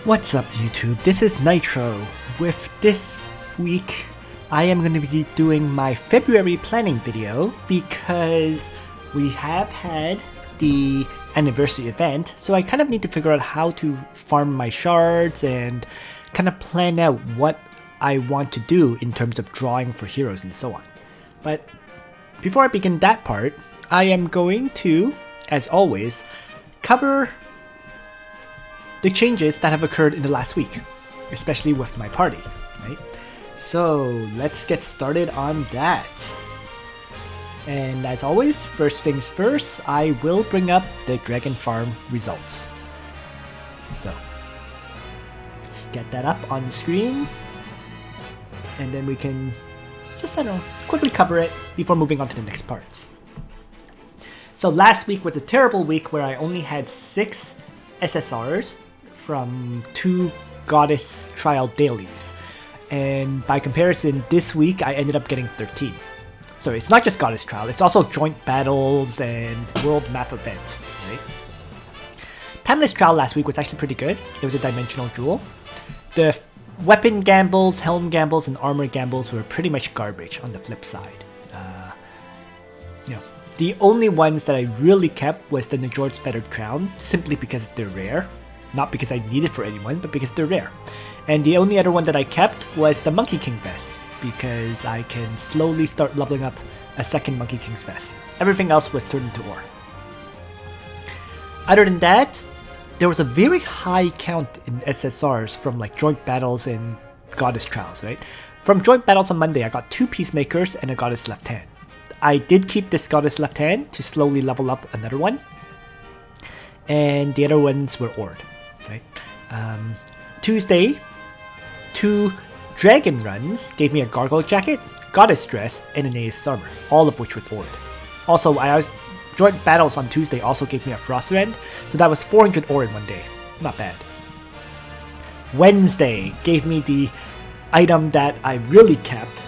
What's up YouTube, this is Nitro. With this week, I am going to be doing my February planning video because we have had the anniversary event, so I kind of need to figure out how to farm my shards and kind of plan out what I want to do in terms of drawing for heroes and so on. But before I begin that part, I am going to, as always, cover the changes that have occurred in the last week, especially with my party, right? So let's get started on that. And as always, first things first, I will bring up the Dragon Farm results. So let's get that up on the screen, and then we can just, quickly cover it before moving on to the next parts. So last week was a terrible week where I only had 6 SSRs from 2 Goddess Trial dailies, and by comparison this week I ended up getting 13. So it's not just Goddess Trial, it's also joint battles and world map events, right? Timeless Trial last week was actually pretty good. It was a dimensional duel. The weapon gambles, helm gambles, and armor gambles were pretty much garbage on the flip side. The only ones that I really kept was the Najord's Feathered Crown, simply because they're rare. Not because I need it for anyone, but because they're rare. And the only other one that I kept was the Monkey King vest, because I can slowly start leveling up a second Monkey King's vest. Everything else was turned into ore. Other than that, there was a very high count in SSRs from like joint battles and Goddess Trials, right? From joint battles on Monday, I got 2 Peacemakers and a Goddess Left Hand. I did keep this Goddess Left Hand to slowly level up another one, and the other ones were ored, right? Tuesday, 2 Dragon runs gave me a Gargoyle Jacket, Goddess Dress, and an Ace Armor, all of which was ored. Also, joint battles on Tuesday also gave me a Frost Rend, so that was 400 ore in one day. Not bad. Wednesday gave me the item that I really kept,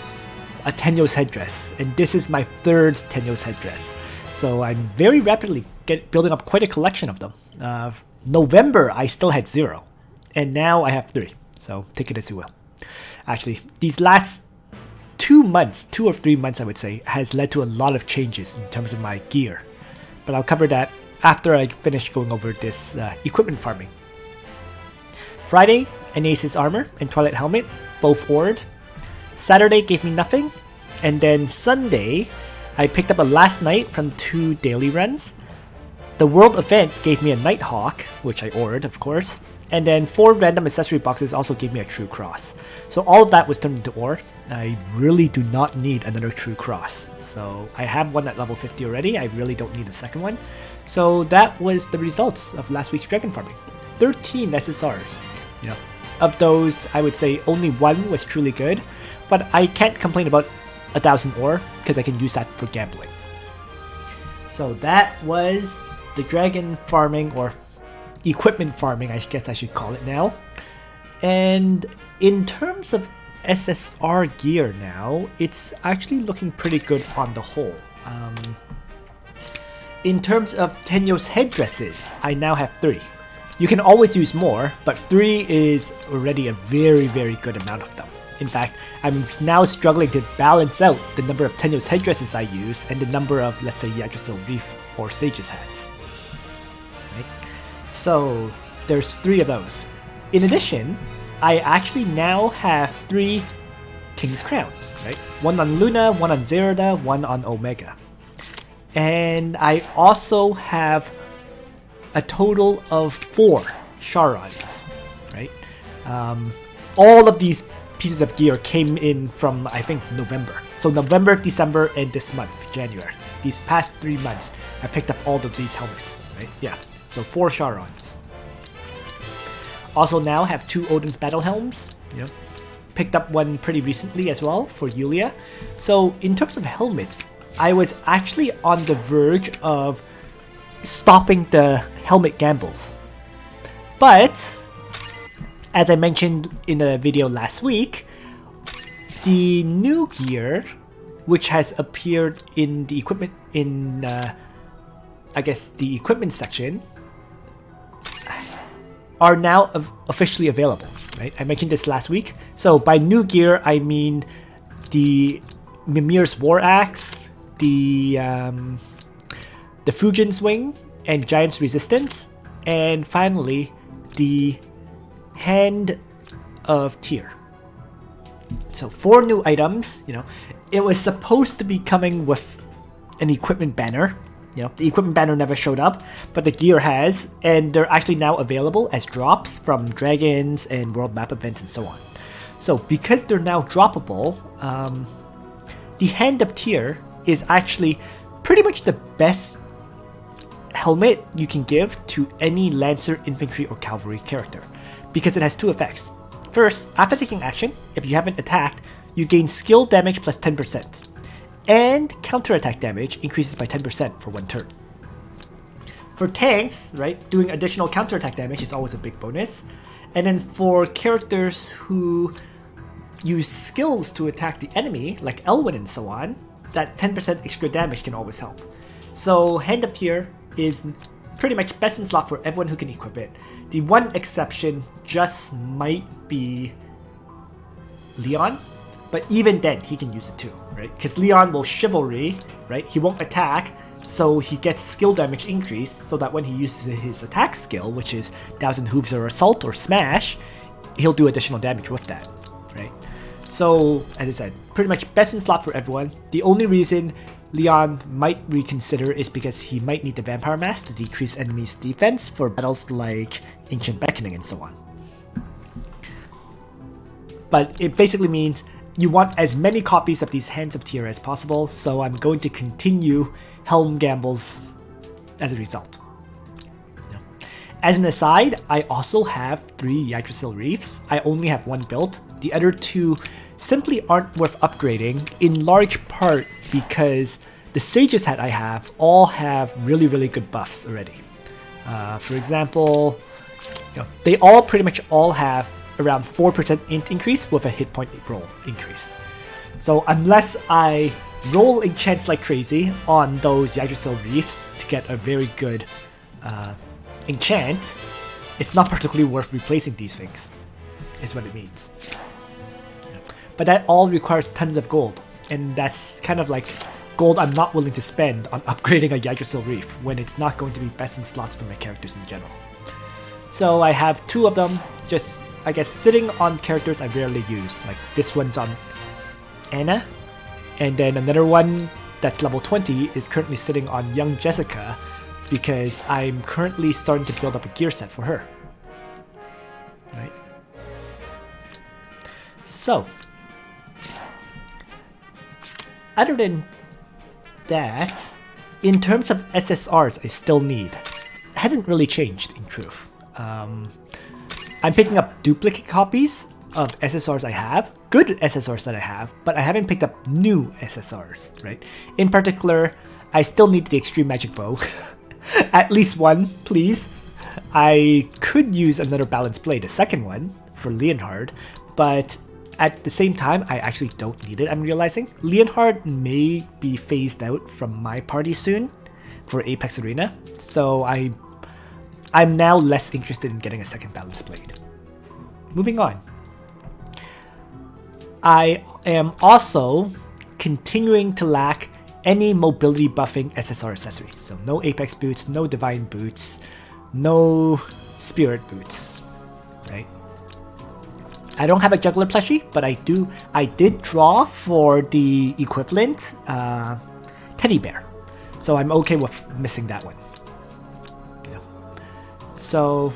a Tenyo's headdress, and this is my 3rd Tenyo's headdress. So I'm very rapidly building up quite a collection of them. November I still had 0, and now I have 3, so take it as you will. Actually, these last 2 months, 2 or 3 months I would say, has led to a lot of changes in terms of my gear. But I'll cover that after I finish going over this equipment farming. Friday, an Ace's Armor and Twilight Helmet, both ored. Saturday gave me nothing, and then Sunday I picked up a Last Night from 2 daily runs. The World Event gave me a Nighthawk, which I ored of course, and then 4 random accessory boxes also gave me a True Cross. So all of that was turned into ore. I really do not need another True Cross, so I have one at level 50 already. I really don't need a second one. So that was the results of last week's Dragon farming. 13 SSRs. Of those I would say only 1 was truly good, but I can't complain about 1,000 ore because I can use that for gambling. So that was the Dragon farming, or equipment farming I guess I should call it now. And in terms of SSR gear now, it's actually looking pretty good on the whole. In terms of Tenyo's headdresses, I now have 3. You can always use more, but 3 is already a very, very good amount of them. In fact, I'm now struggling to balance out the number of Tenyo's headdresses I use and the number of, let's say, Yggdrasil Reef or Sage's hats. Right? So there's 3 of those. In addition, I actually now have 3 King's Crowns, right? 1 on Luna, 1 on Zerida, 1 on Omega. And I also have a total of 4 Charons, right? All of these pieces of gear came in from, I think, November. So November, December, and this month, January. These past 3 months, I picked up all of these helmets, right? Yeah, so 4 Charons. Also now have 2 Odin's Battle Helms. Picked up one pretty recently as well for Yulia. So in terms of helmets, I was actually on the verge of stopping the helmet gambles. But as I mentioned in a video last week, the new gear, which has appeared in the equipment I guess the equipment section, are now officially available, right? I mentioned this last week. So by new gear, I mean the Mimir's War Axe, the Fujin's Wing, and Giant's Resistance, and finally the Hand of Tyr. So 4 new items. It was supposed to be coming with an equipment banner. The equipment banner never showed up, but the gear has, and they're actually now available as drops from dragons and world map events and so on. So because they're now droppable, the Hand of Tyr is actually pretty much the best helmet you can give to any Lancer, Infantry, or Cavalry character, because it has 2 effects. First, after taking action, if you haven't attacked, you gain skill damage plus 10%. And counterattack damage increases by 10% for 1 turn. For tanks, right, doing additional counterattack damage is always a big bonus. And then for characters who use skills to attack the enemy, like Elwyn and so on, that 10% extra damage can always help. So Hand of Tyr is pretty much best in slot for everyone who can equip it. The one exception just might be Leon. But even then, he can use it too, right? Because Leon will Chivalry, right? He won't attack, so he gets skill damage increase, so that when he uses his attack skill, which is Thousand Hooves or Assault or Smash, he'll do additional damage with that, right? So, as I said, pretty much best in slot for everyone. The only reason Leon might reconsider is because he might need the Vampire Mask to decrease enemies' defense for battles like Ancient Beckoning and so on. But it basically means you want as many copies of these Hands of Tyr as possible, so I'm going to continue Helm gambles as a result. As an aside, I also have 3 Yggdrasil Reefs. I only have 1 built. The other 2 simply aren't worth upgrading, in large part because the Sage's hat I have all have really, really good buffs already. For example, they all pretty much all have around 4% int increase with a hit point roll increase. So unless I roll enchants like crazy on those Yggdrasil Reefs to get a very good enchant, it's not particularly worth replacing these things, is what it means. But that all requires tons of gold, and that's kind of like gold I'm not willing to spend on upgrading a Yggdrasil Reef when it's not going to be best in slots for my characters in general. So I have 2 of them, just I guess sitting on characters I rarely use, like this one's on Anna, and then another one that's level 20 is currently sitting on young Jessica because I'm currently starting to build up a gear set for her. Right? So, other than that, in terms of SSRs I still need, it hasn't really changed in truth. I'm picking up duplicate copies of SSRs I have, good SSRs that I have, but I haven't picked up new SSRs, right? In particular, I still need the Extreme Magic Bow. At least 1, please. I could use another Balanced Blade, a second one, for Leonhard, but at the same time, I actually don't need it, I'm realizing. Leonhard may be phased out from my party soon for Apex Arena, so I'm now less interested in getting a second Balanced Blade. Moving on. I am also continuing to lack any mobility buffing SSR accessory. So no Apex boots, no Divine boots, no Spirit boots, right? I don't have a Juggler plushie, but I did draw for the equivalent teddy bear. So I'm okay with missing that one. So,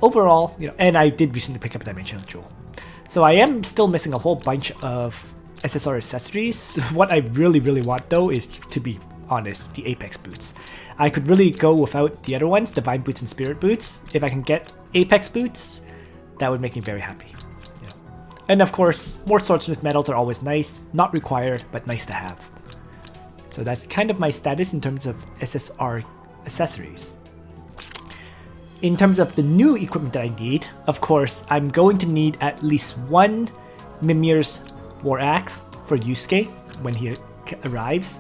overall, and I did recently pick up a Dimensional Jewel. So I am still missing a whole bunch of SSR accessories. What I really, really want though is, to be honest, the Apex boots. I could really go without the other ones, Divine boots and Spirit boots. If I can get Apex boots, that would make me very happy. And of course, more Swordsmith medals are always nice, not required, but nice to have. So that's kind of my status in terms of SSR accessories. In terms of the new equipment that I need, of course, I'm going to need at least 1 Mimir's War Axe for Yusuke when he arrives.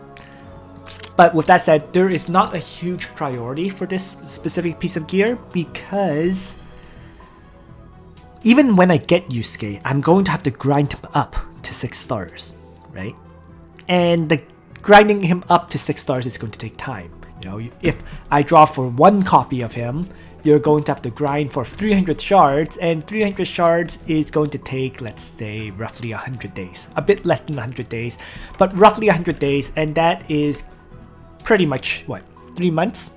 But with that said, there is not a huge priority for this specific piece of gear because even when I get Yusuke, I'm going to have to grind him up to 6 stars, right? And the grinding him up to 6 stars is going to take time. You know, if I draw for 1 copy of him, you're going to have to grind for 300 shards, and 300 shards is going to take, let's say, roughly 100 days. A bit less than 100 days, but roughly 100 days, and that is pretty much, what, 3 months?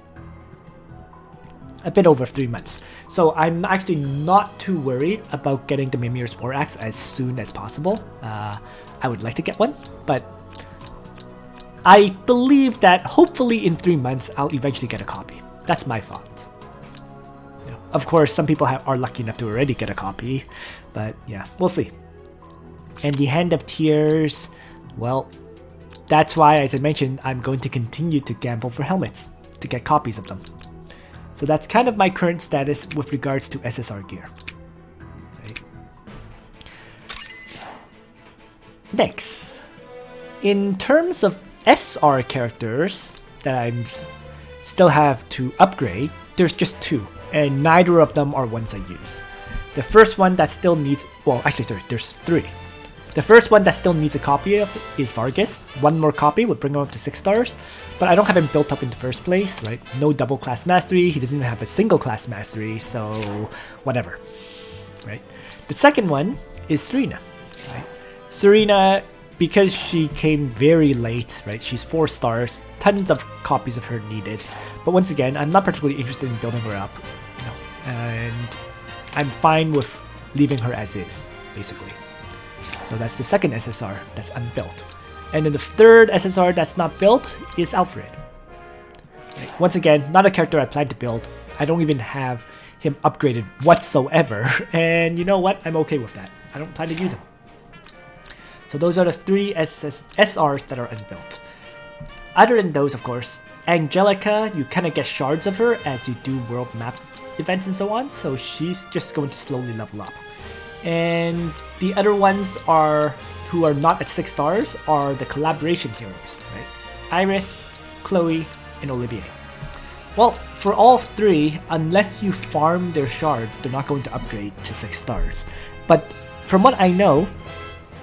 A bit over 3 months. So I'm actually not too worried about getting the Mimir's War Axe as soon as possible. I would like to get one, but I believe that hopefully in 3 months I'll eventually get a copy. That's my thought. Of course, some people are lucky enough to already get a copy, but yeah, we'll see. And the Hand of Tears, well, that's why, as I mentioned, I'm going to continue to gamble for helmets to get copies of them. So that's kind of my current status with regards to SSR gear. Right. Next, in terms of SR characters that I still have to upgrade, there's just 2. And neither of them are ones I use. The first one that still needs, well, actually, sorry, there's 3. The first one that still needs a copy of is Vargas. 1 more copy would bring him up to 6 stars, but I don't have him built up in the first place, right? No double class mastery, he doesn't even have a single class mastery, so whatever, right? The second one is Serena, right? Serena, because she came very late, right? She's 4 stars, tons of copies of her needed. But once again, I'm not particularly interested in building her up, you know, and I'm fine with leaving her as is, basically. So that's the second SSR that's unbuilt. And then the third SSR that's not built is Alfred. Right. Once again, not a character I plan to build. I don't even have him upgraded whatsoever. And you know what? I'm okay with that. I don't plan to use him. So those are the 3 SRs that are unbuilt. Other than those, of course, Angelica, you kind of get shards of her as you do world map events and so on, so she's just going to slowly level up. And the other ones who are not at 6 stars are the collaboration heroes, right? Iris, Chloe, and Olivier. Well, for all 3, unless you farm their shards, they're not going to upgrade to 6 stars. But from what I know,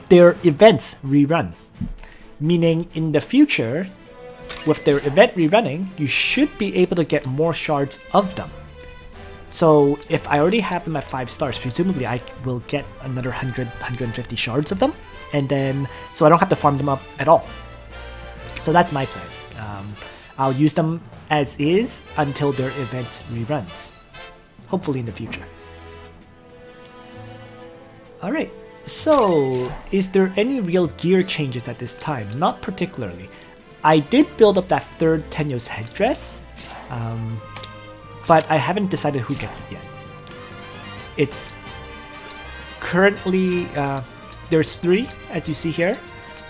their events rerun, meaning in the future, with their event rerunning, you should be able to get more shards of them. So if I already have them at 5 stars, presumably I will get another 100, 150 shards of them, and then so I don't have to farm them up at all. So that's my plan. I'll use them as is until their event reruns, hopefully in the future. Alright, so is there any real gear changes at this time? Not particularly. I did build up that 3rd Tenyo's headdress, but I haven't decided who gets it yet. It's currently, there's 3, as you see here,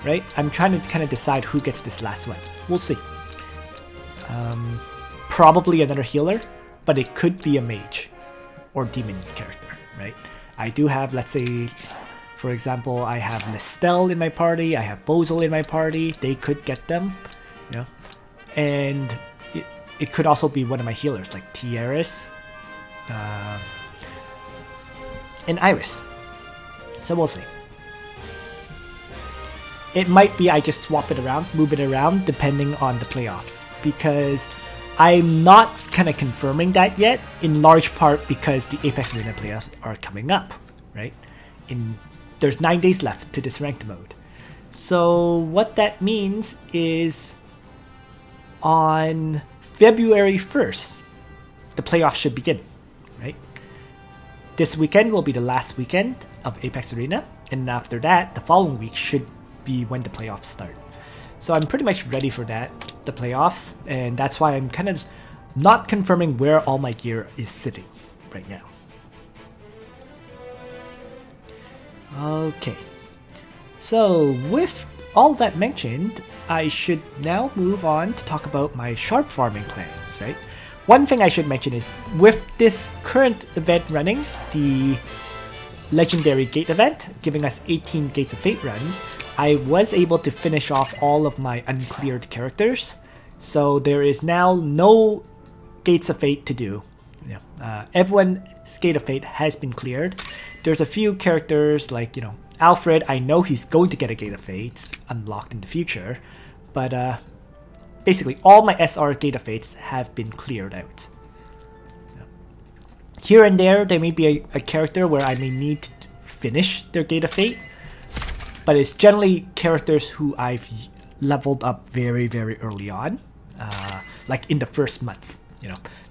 right? I'm trying to kind of decide who gets this last one. We'll see. Probably another healer, but it could be a mage or demon character, right? I do have, let's say, for example, I have Nestel in my party, I have Bozel in my party, they could get them, you know, and it could also be one of my healers, like Tieris, and Iris, so we'll see. It might be I just swap it around, move it around, depending on the playoffs, because I'm not kind of confirming that yet, in large part because the Apex Arena playoffs are coming up, right? There's 9 days left to this ranked mode. So what that means is on February 1st, the playoffs should begin, right? This weekend will be the last weekend of Apex Arena, and after that, the following week should be when the playoffs start. So I'm pretty much ready for that, the playoffs, and that's why I'm kind of not confirming where all my gear is sitting right now. Okay, so with all that mentioned, I should now move on to talk about my sharp farming plans, right? One thing I should mention is, with this current event running, the Legendary Gate event, giving us 18 Gates of Fate runs, I was able to finish off all of my uncleared characters. So there is now no Gates of Fate to do. Everyone's Gate of Fate has been cleared. There's a few characters like, Alfred, I know he's going to get a Gate of Fates unlocked in the future, but basically all my SR Gate of Fates have been cleared out. Here and there may be a character where I may need to finish their Gate of Fate, but it's generally characters who I've leveled up very, very early on, like in the first month.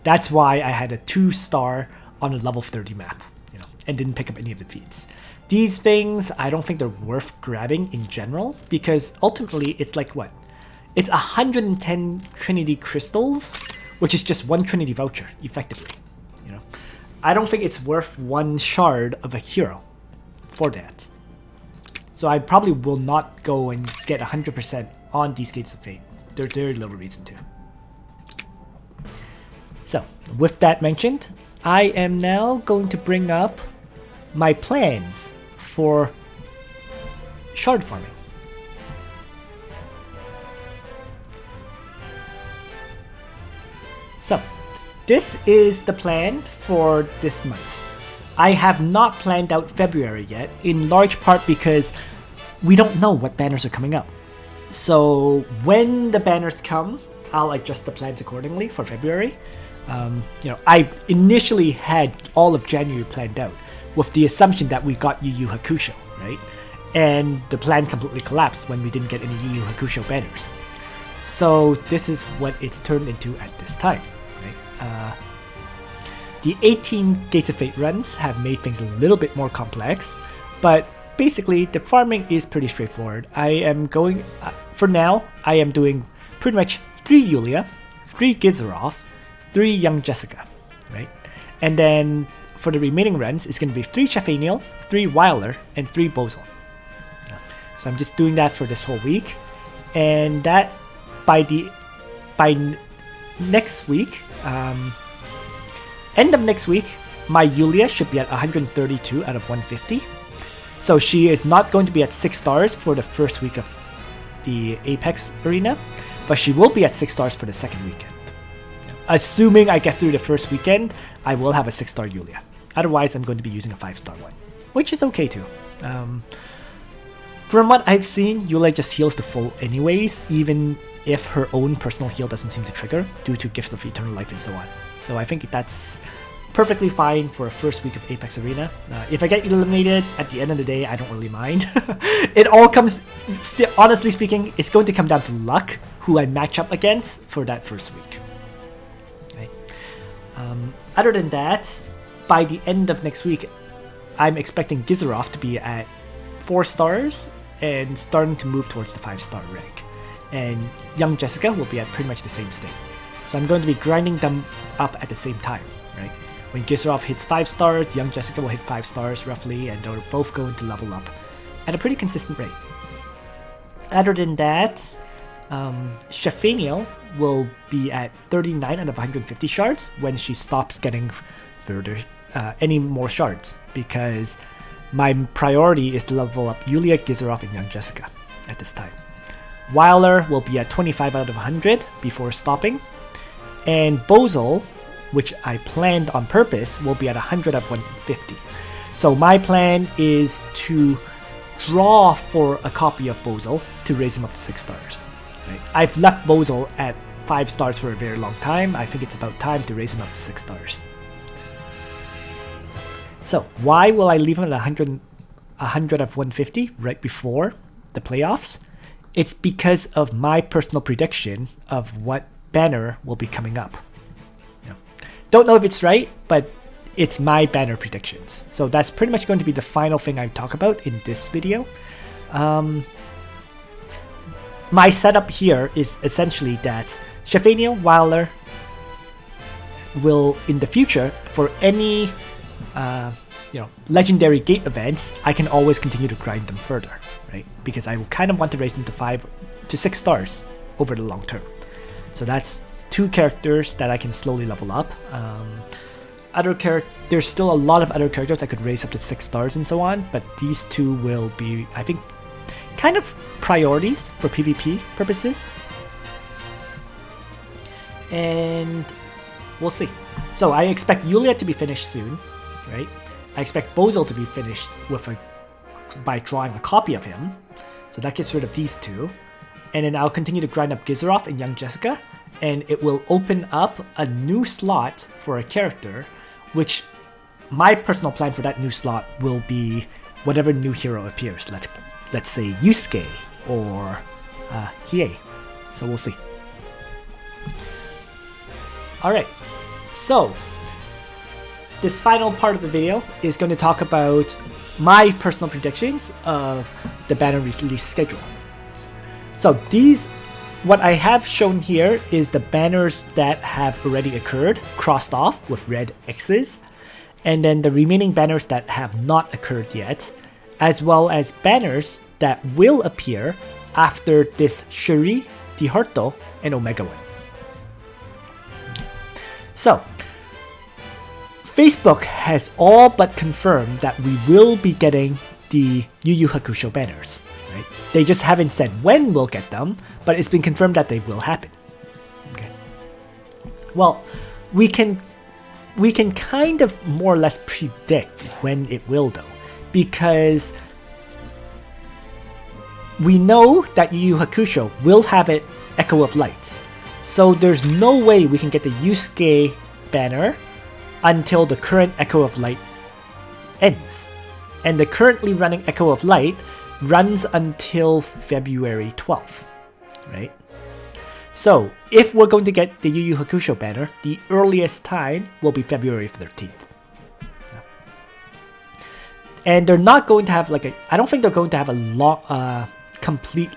That's why I had a 2-star on a level 30 map, and didn't pick up any of the feats. These things, I don't think they're worth grabbing in general, because ultimately it's like what? It's 110 Trinity crystals, which is just 1 Trinity voucher, effectively. I don't think it's worth 1 shard of a hero for that. So I probably will not go and get 100% on these Gates of Fate. There's very little reason to. So, with that mentioned, I am now going to bring up my plans for shard farming. So, this is the plan for this month. I have not planned out February yet, in large part because we don't know what banners are coming up. So when the banners come, I'll adjust the plans accordingly for February. I initially had all of January planned out with the assumption that we got Yu Yu Hakusho, right? And the plan completely collapsed when we didn't get any Yu Yu Hakusho banners. So this is what it's turned into at this time. The 18 Gates of Fate runs have made things a little bit more complex, but basically the farming is pretty straightforward. I am going, for now, I am doing pretty much 3 Yulia, 3 Gizaroth, 3 Young Jessica, right? And then for the remaining runs, it's going to be 3 Shafaniel, 3 Weiler, and 3 Bozel. So I'm just doing that for this whole week, and that by next week, end of next week, my Yulia should be at 132 out of 150. So she is not going to be at 6 stars for the first week of the Apex arena, but she will be at 6 stars for the second weekend. Assuming I get through the first weekend, I will have a 6-star Yulia. Otherwise, I'm going to be using a 5-star one, which is okay too. From what I've seen, Yulia just heals to full anyways, even if her own personal heal doesn't seem to trigger due to Gift of Eternal Life and so on. So I think that's perfectly fine for a first week of Apex Arena. If I get eliminated, at the end of the day, I don't really mind. It all comes, honestly speaking, it's going to come down to luck, who I match up against for that first week. Right. Other than that, by the end of next week, I'm expecting Gizaroth to be at 4 stars and starting to move towards the 5-star rank. And Young Jessica will be at pretty much the same state. So I'm going to be grinding them up at the same time, right? When Gizaroth hits 5 stars, Young Jessica will hit 5 stars roughly, and they're both going to level up at a pretty consistent rate. Other than that, Shafaniel will be at 39 out of 150 shards when she stops getting further any more shards, because my priority is to level up Yulia, Gizaroth, and Young Jessica at this time. Weiler will be at 25 out of 100 before stopping, and Bozel, which I planned on purpose, will be at 100 out of 150. So my plan is to draw for a copy of Bozel to raise him up to 6 stars. Right? I've left Bozel at 5 stars for a very long time. I think it's about time to raise him up to 6 stars. So why will I leave him at 100 of 150 right before the playoffs? It's because of my personal prediction of what banner will be coming up. Don't know if it's right, but it's my banner predictions. So that's pretty much going to be the final thing I talk about in this video. My setup here is essentially that Shafaniel, Weiler will, in the future, for any legendary gate events, I can always continue to grind them further, right? Because I kind of want to raise them to 5 to 6 stars over the long term. So that's 2 characters that I can slowly level up. There's still a lot of other characters I could raise up to 6 stars and so on, but these 2 will be, I think, kind of priorities for PvP purposes. and we'll see. So I expect Yulia to be finished soon, right? I expect Bozo to be finished by drawing a copy of him. So that gets rid of these two. And then I'll continue to grind up Gizerov and Young Jessica, and it will open up a new slot for a character, which my personal plan for that new slot will be whatever new hero appears. Let's say Yusuke or Hiei. So we'll see. Alright, so this final part of the video is going to talk about my personal predictions of the banner release schedule. So what I have shown here is the banners that have already occurred, crossed off with red X's, and then the remaining banners that have not occurred yet, as well as banners that will appear after this Shuri, Diharto, and Omega one. So, Facebook has all but confirmed that we will be getting the Yu Yu Hakusho banners. Right? They just haven't said when we'll get them, but it's been confirmed that they will happen. Okay. Well, we can kind of more or less predict when it will though, because we know that Yu Yu Hakusho will have it Echo of Light. So there's no way we can get the Yusuke banner until the current Echo of Light ends. And the currently running Echo of Light runs until February 12th, right? So if we're going to get the Yu Yu Hakusho banner, the earliest time will be February 13th. And they're not going to have I don't think they're going to have a long, complete,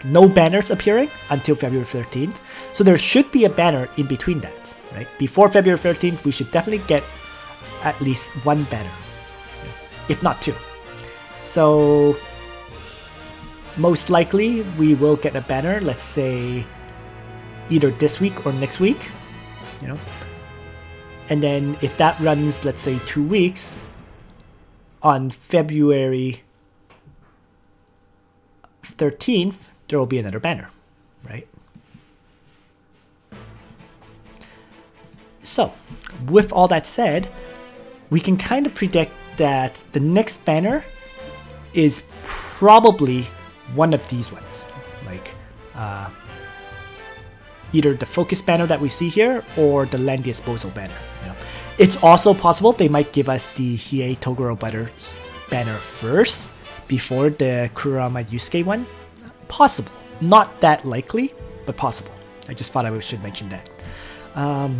no banners appearing until February 13th. So there should be a banner in between that, right? Before February 13th, we should definitely get at least one banner, if not two. So most likely we will get a banner, let's say either this week or next week, and then if that runs, let's say 2 weeks, on February 13th there will be another banner, right? So with all that said, we can kind of predict that the next banner is probably one of these ones, either the focus banner that we see here or the Land Disposal banner. It's also possible they might give us the Hiei Toguro Butters banner first before the Kurama Yusuke one. Possible. Not that likely, but possible. I just thought I should mention that.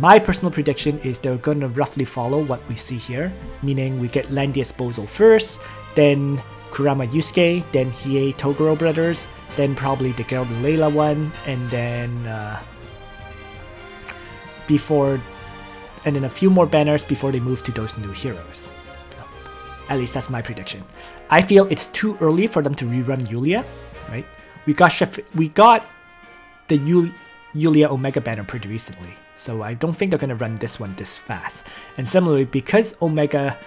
My personal prediction is they're going to roughly follow what we see here, meaning we get Land Disposal first, then Kurama Yusuke, then Hiei Toguro Brothers, then probably the Geralt and Layla one, and then a few more banners before they move to those new heroes. At least that's my prediction. I feel it's too early for them to rerun Yulia, right? We got the Yulia Omega banner pretty recently, so I don't think they're going to run this one this fast. And similarly, because Omega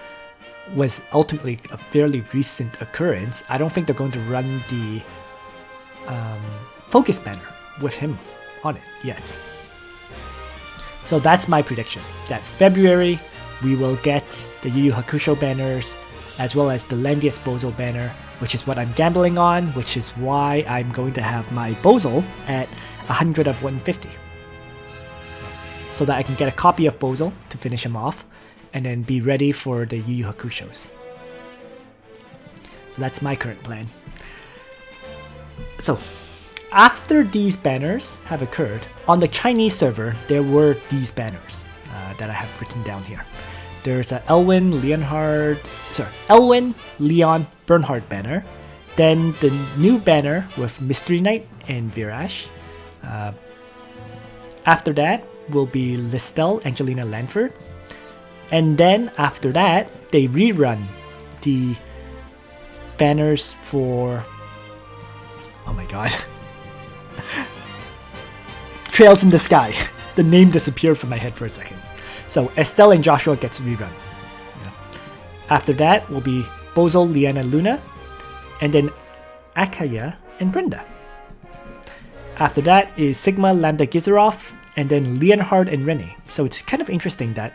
was ultimately a fairly recent occurrence, I don't think they're going to run the focus banner with him on it yet. So that's my prediction, that February we will get the Yu Yu Hakusho banners as well as the Land Disposal banner, which is what I'm gambling on, which is why I'm going to have my Bozo at 100 of 150. So that I can get a copy of Bozo to finish him off and then be ready for the Yu Yu Hakushos. So that's my current plan. So after these banners have occurred, on the Chinese server, there were these banners that I have written down here. There's a Elwyn, Leon, Bernhard banner. Then the new banner with Mystery Knight and Virash. After that will be Listel, Angelina Lanford. And then after that, they rerun the banners for... Oh my god. Trails in the Sky. The name disappeared from my head for a second. So Estelle and Joshua gets rerun. After that will be Bozo, Liana, Luna, and then Akaya and Brenda. After that is Sigma, Lambda, Gizerov, and then Leonhard and Rene. So it's kind of interesting that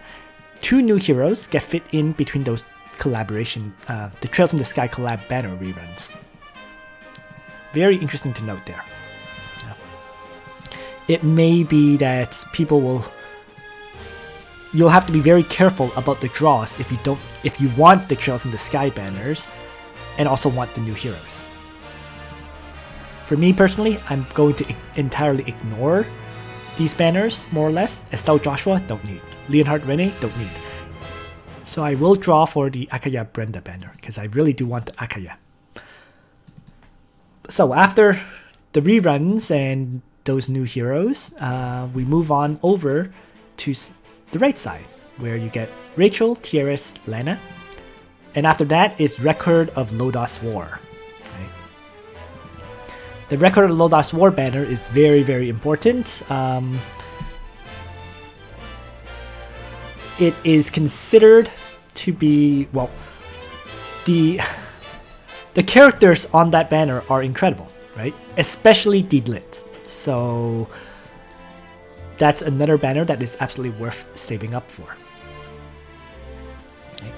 2 new heroes get fit in between those collaboration, the Trails in the Sky collab banner reruns. Very interesting to note there. It may be that you'll have to be very careful about the draws if you want the Trails in the Sky banners and also want the new heroes. For me personally, I'm going to entirely ignore these banners, more or less. Estelle Joshua, don't need. Leonhard Rene, don't need. So I will draw for the Akaya Brenda banner, because I really do want the Akaya. So after the reruns and those new heroes, we move on over to the right side, where you get Rachel, Tieres, Lana. And after that is Record of Lodos War. Right? The Record of Lodos War banner is very, very important. It is considered to be, well, the characters on that banner are incredible, right? Especially Deedlit. So that's another banner that is absolutely worth saving up for. Okay.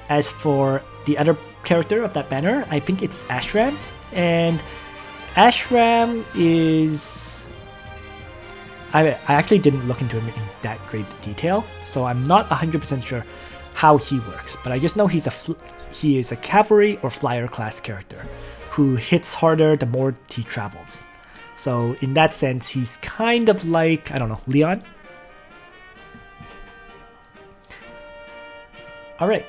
As for the other character of that banner, I think it's Ashram. And Ashram is... I actually didn't look into him in that great detail, so I'm not 100% sure how he works. But I just know he is a cavalry or flyer class character who hits harder the more he travels. So in that sense, he's kind of like, I don't know, Leon? Alright,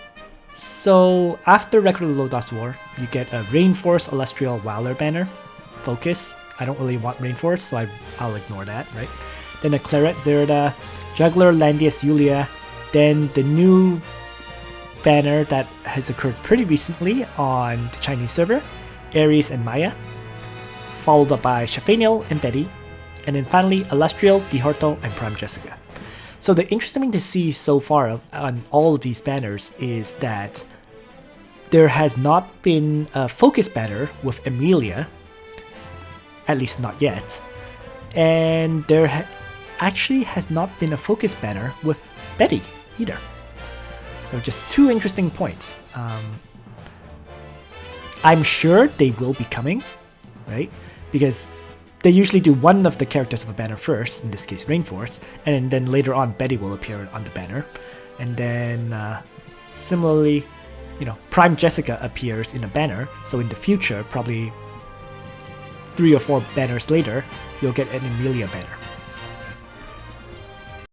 so after Record of Lodos War, you get a Rainforce Illustrial Wilder banner. Focus. I don't really want Rainforce, so I'll ignore that, right? Then a Claret Zerda, Juggler Landius Yulia, then the new banner that has occurred pretty recently on the Chinese server, Ares and Maya, followed up by Shafaniel and Betty, and then finally Illustrial, Dihorto, and Prime Jessica. So the interesting thing to see so far on all of these banners is that there has not been a focus banner with Emilia, at least not yet, and there actually has not been a focus banner with Betty either. So just 2 interesting points. I'm sure they will be coming, right? Because they usually do one of the characters of a banner first, in this case Rainforce, and then later on Betty will appear on the banner. And then similarly, Prime Jessica appears in a banner, so in the future, probably 3 or 4 banners later, you'll get an Emilia banner.